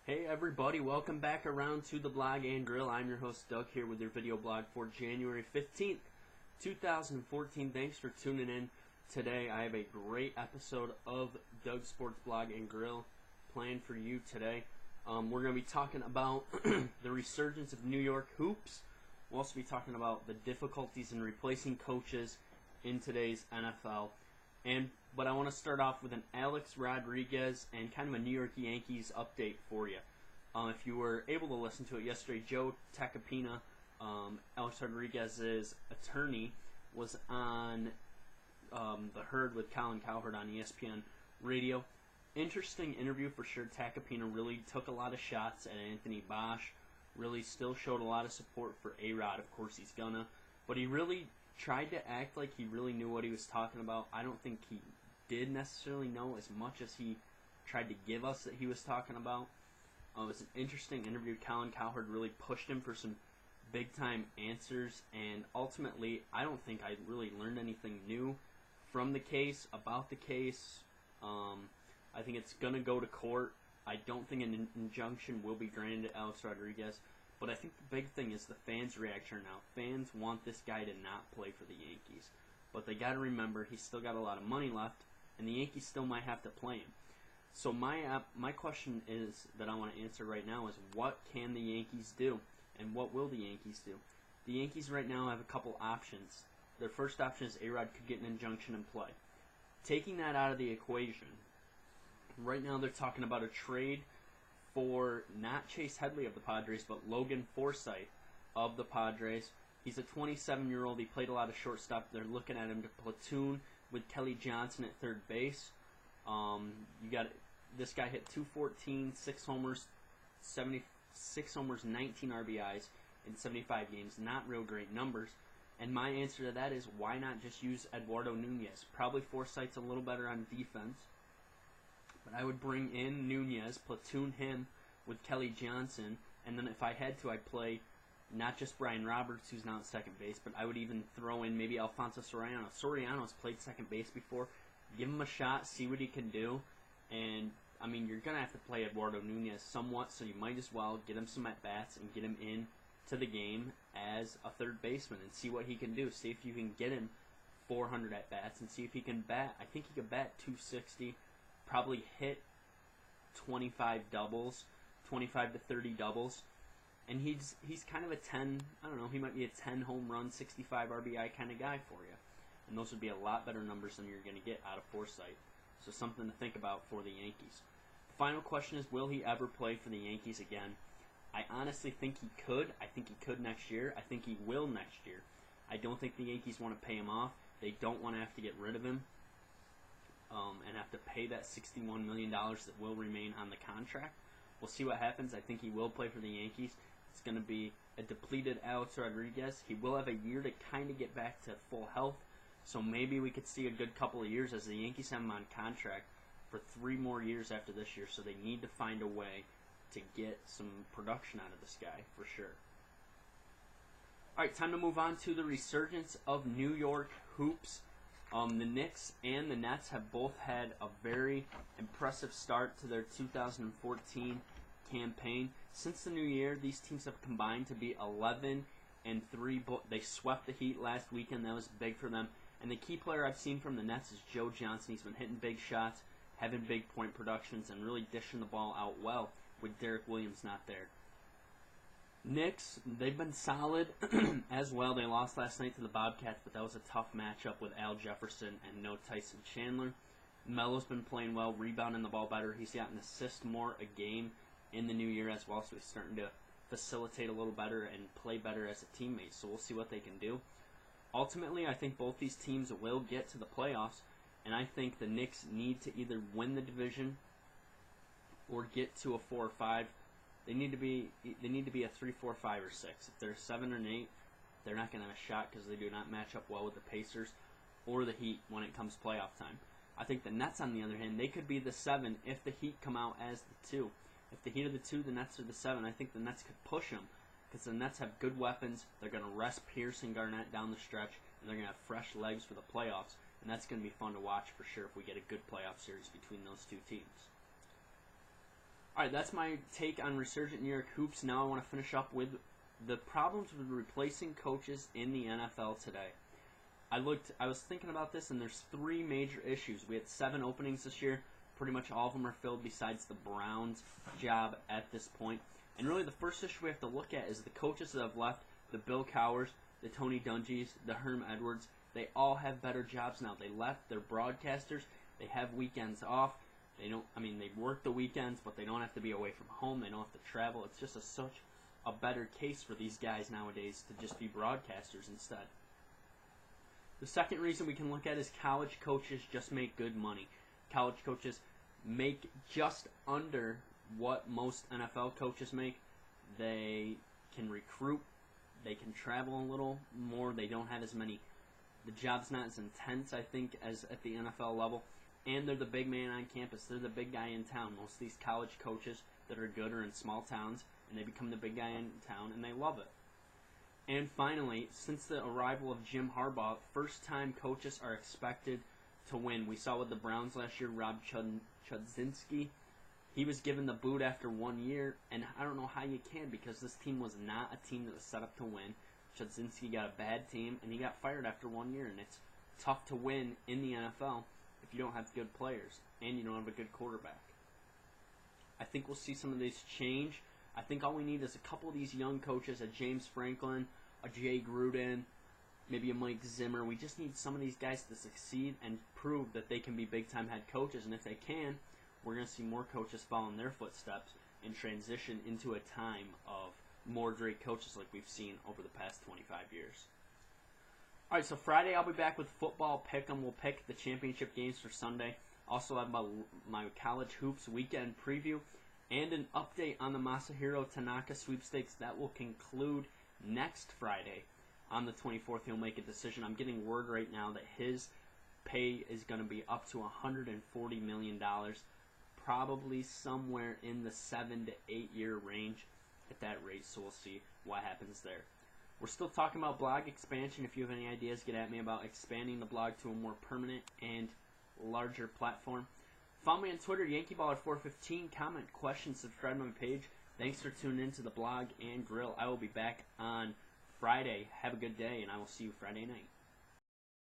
Hey everybody, welcome back around to the Blog and Grill. I'm your host Doug here with your video blog for January 15th, 2014. Thanks for tuning in. Today I have a great episode of Doug's Sports Blog and Grill planned for you today. We're going to be talking about the resurgence of New York hoops. We'll also be talking about the difficulties in replacing coaches in today's NFL. But I want to start off with an Alex Rodriguez and kind of a New York Yankees update for you. If you were able to listen to it yesterday, Joe Tacapena, Alex Rodriguez's attorney, was on The Herd with Colin Cowherd on ESPN Radio. Interesting interview for sure. Tacapena really took a lot of shots at Anthony Bosch, really still showed a lot of support for A-Rod. Of course he's gonna, but he really tried to act like he really knew what he was talking about. I don't think he did necessarily know as much as he tried to give us that he was talking about. It was an interesting interview. Colin Cowherd really pushed him for some big-time answers, and ultimately, I don't think I really learned anything new from the case, about the case. I think it's going to go to court. I don't think an injunction will be granted to Alex Rodriguez, but I think the big thing is the fans' reaction now. Fans want this guy to not play for the Yankees, but they got to remember he's still got a lot of money left, and the Yankees still might have to play him. So my question is that I want to answer right now is, what can the Yankees do, and what will the Yankees do? The Yankees right now have a couple options. Their first option is A-Rod could get an injunction and play. Taking that out of the equation, right now they're talking about a trade for not Chase Headley of the Padres, but Logan Forsythe of the Padres. He's a 27-year-old. He played a lot of shortstop. They're looking at him to platoon with Kelly Johnson at third base. You got this guy hit .214, 6 homers, 19 RBIs in 75 games. Not real great numbers. And my answer to that is, why not just use Eduardo Nunez? Probably Forsythe's a little better on defense, but I would bring in Nunez, platoon him with Kelly Johnson, and then if I had to, I'd play not just Brian Roberts, who's now at second base, but I would even throw in maybe Alfonso Soriano. Soriano's played second base before. Give him a shot, see what he can do. And, I mean, you're going to have to play Eduardo Nunez somewhat, so you might as well get him some at-bats and get him in to the game as a third baseman and see what he can do. See if you can get him 400 at-bats and see if he can bat. I think he could bat .260, probably hit 25 doubles, 25 to 30 doubles. And he's kind of a 10, I don't know, he might be a 10 home run, 65 RBI kind of guy for you. And those would be a lot better numbers than you're going to get out of Forsythe. So something to think about for the Yankees. The final question is, will he ever play for the Yankees again? I honestly think he could. I think he could next year. I think he will next year. I don't think the Yankees want to pay him off. They don't want to have to get rid of him and have to pay that $61 million that will remain on the contract. We'll see what happens. I think he will play for the Yankees. It's going to be a depleted Alex Rodriguez. He will have a year to kind of get back to full health, so maybe we could see a good couple of years, as the Yankees have him on contract for 3 more years after this year, so they need to find a way to get some production out of this guy for sure. Alright, time to move on to the resurgence of New York hoops. The Knicks and the Nets have both had a very impressive start to their 2014 campaign. Since the new year, these teams have combined to be 11-3. They swept the Heat last weekend. That was big for them. And the key player I've seen from the Nets is Joe Johnson. He's been hitting big shots, having big point productions, and really dishing the ball out well with Derek Williams not there. Knicks, they've been solid as well. They lost last night to the Bobcats, but that was a tough matchup with Al Jefferson and no Tyson Chandler. Melo's been playing well, rebounding the ball better. He's got an assist more a game in the new year as well, so he's starting to facilitate a little better and play better as a teammate. So we'll see what they can do. Ultimately, I think both these teams will get to the playoffs, and I think the Knicks need to either win the division or get to a 4 or 5. They need to be a 3, 4, 5, or 6. If they're 7 or 8, they're not going to have a shot because they do not match up well with the Pacers or the Heat when it comes playoff time. I think the Nets, on the other hand, they could be the 7 if the Heat come out as the 2. If the Heat are the 2, the Nets are the 7. I think the Nets could push them because the Nets have good weapons. They're going to rest Pierce and Garnett down the stretch, and they're going to have fresh legs for the playoffs. And that's going to be fun to watch for sure if we get a good playoff series between those two teams. Alright, that's my take on Resurgent New York Hoops. Now I want to finish up with the problems with replacing coaches in the NFL today. I was thinking about this, and there's 3 major issues. We had 7 openings this year. Pretty much all of them are filled besides the Browns' job at this point. And really the first issue we have to look at is the coaches that have left, the Bill Cowhers, the Tony Dungys, the Herm Edwards. They all have better jobs now. They left, they're broadcasters, they have weekends off. They work the weekends, but they don't have to be away from home. They don't have to travel. It's just such a better case for these guys nowadays to just be broadcasters instead. The second reason we can look at is college coaches just make good money. College coaches make just under what most NFL coaches make. They can recruit. They can travel a little more. They don't have as many. The job's not as intense, I think, as at the NFL level. And they're the big man on campus. They're the big guy in town. Most of these college coaches that are good are in small towns, and they become the big guy in town, and they love it. And finally, since the arrival of Jim Harbaugh, first-time coaches are expected to win. We saw with the Browns last year, Rob Chudzinski. He was given the boot after 1 year, and I don't know how you can, because this team was not a team that was set up to win. Chudzinski got a bad team, and he got fired after 1 year, and it's tough to win in the NFL if you don't have good players and you don't have a good quarterback. I think we'll see some of these change. I think all we need is a couple of these young coaches, a James Franklin, a Jay Gruden, maybe a Mike Zimmer. We just need some of these guys to succeed and prove that they can be big-time head coaches. And if they can, we're going to see more coaches follow in their footsteps and transition into a time of more great coaches like we've seen over the past 25 years. All right, so Friday I'll be back with football pick'em. We'll pick the championship games for Sunday. Also have my college hoops weekend preview and an update on the Masahiro Tanaka sweepstakes. That will conclude next Friday. On the 24th, he'll make a decision. I'm getting word right now that his pay is going to be up to $140 million, probably somewhere in the 7 to 8 year range at that rate, so we'll see what happens there. We're still talking about blog expansion. If you have any ideas, get at me about expanding the blog to a more permanent and larger platform. Follow me on Twitter, YankeeBaller415. Comment, questions, subscribe to my page. Thanks for tuning in to the blog and grill. I will be back on Friday. Have a good day, and I will see you Friday night.